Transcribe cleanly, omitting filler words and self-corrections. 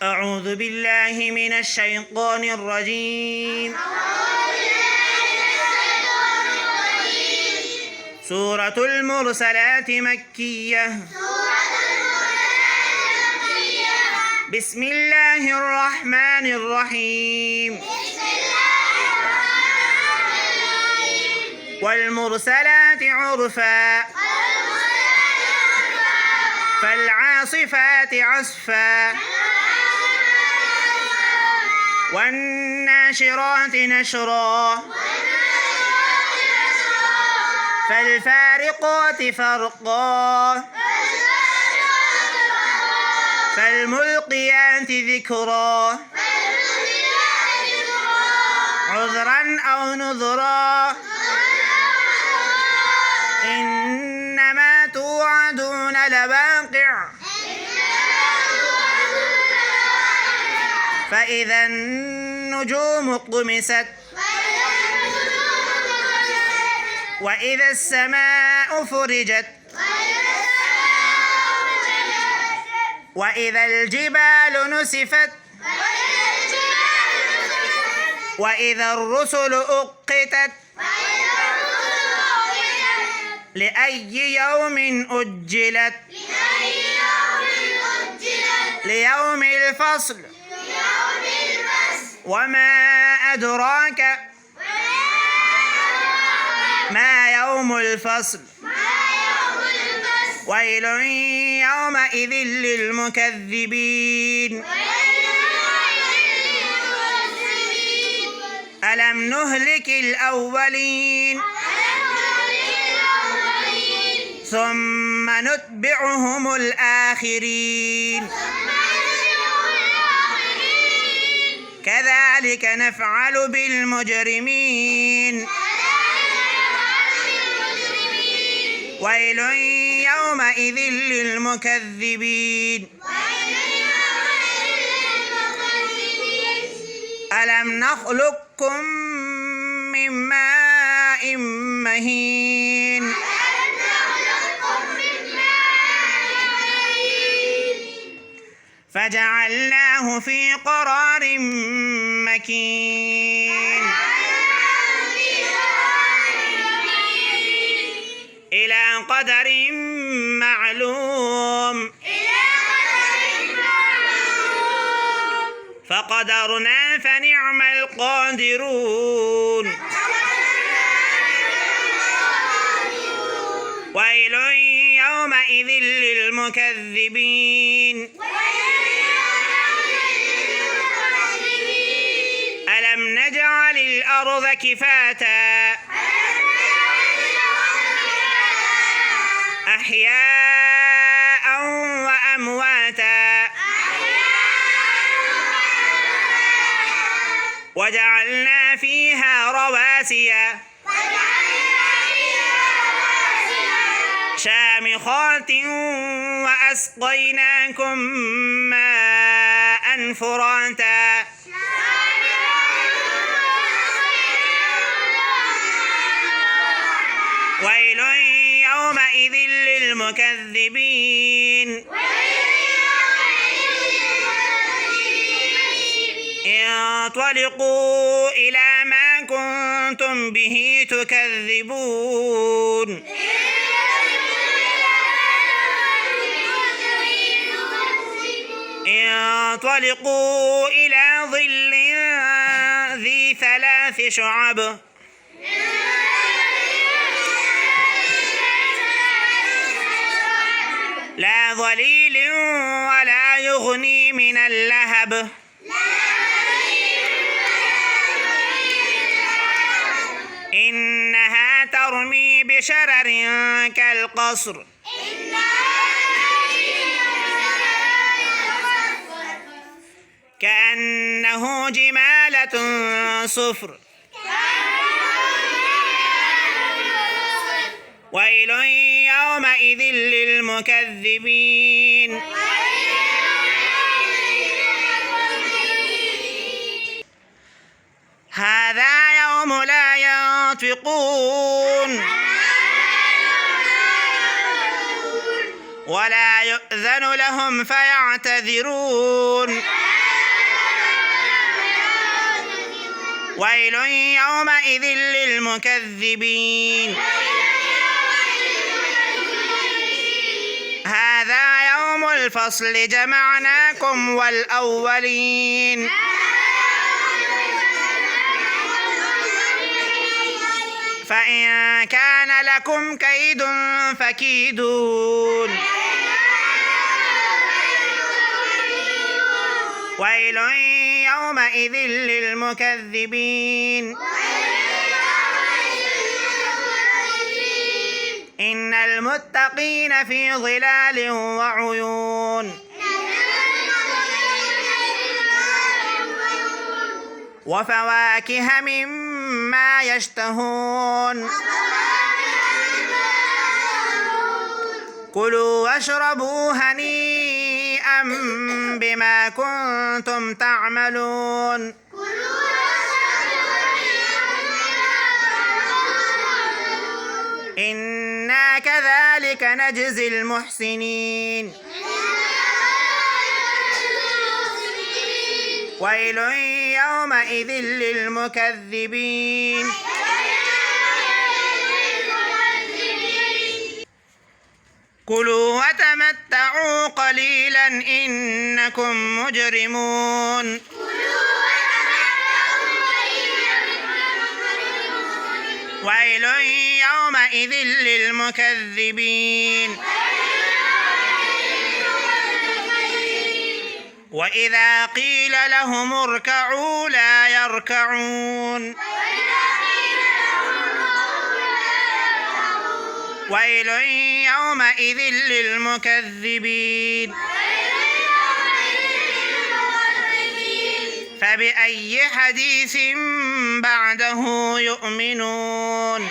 أعوذ بالله من الشيطان الرجيم. سورة المرسلات مكية. بسم الله الرحمن الرحيم. والمرسلات عرفا فالعاصفات عصفا والناشرات نشرا فالفارقات فرقا فالملقيات ذكرا عذرا أو نذرا إنما توعدون لواقع فإذا النجوم طمست وإذا السماء فرجت وإذا الجبال نسفت وإذا الرسل أقتت لأي يوم أجلت ليوم الفصل وما أدراك ما يوم الفصل ويل يومئذ للمكذبين ألم نهلك الأولين ثم نتبعهم الآخرين كذلك نفعل بالمجرمين ويل يومئذ للمكذبين ألم نخلقكم من ماء مهين فجعلناه في قرار مكين إلى قدر معلوم فقدرنا فنعم القادرون ويل يومئذ للمكذبين ألم نجعل الأرض كفاتا أحياء وأمواتا وجعلنا فيها رواسي شامخات وأسقيناكم ماء فراتا ويل يومئذ للمكذبين انطلقوا إلى ما كنتم به تكذبون انطلقوا إلى ظل ذي 3 شعب لا ظليل ولا يغني من اللهب إنها ترمي بشرر كالقصر كأنه جمالة صفر ويل يومئذ للمكذبين هذا يوم لا ينطقون ولا يؤذن لهم فيعتذرون ويل يومئذ للمكذبين هذا يوم الفصل جمعناكم والأولين فإن كان لكم كيد فكيدون ويل يومئذ للمكذبين إن المتقين في ظلال وعيون وفواكه مما يشتهون كلوا واشربوا هنيئا بما كنتم تعملون إنا كذلك نجزي المحسنين ويل يومئذ للمكذبين كلوا وتمتعوا قليلا إنكم مجرمون ويل يومئذ للمكذبين وإذا قيل لهم اركعوا لا يركعون ويل يومئذ للمكذبين فبأي حديث بعده يؤمنون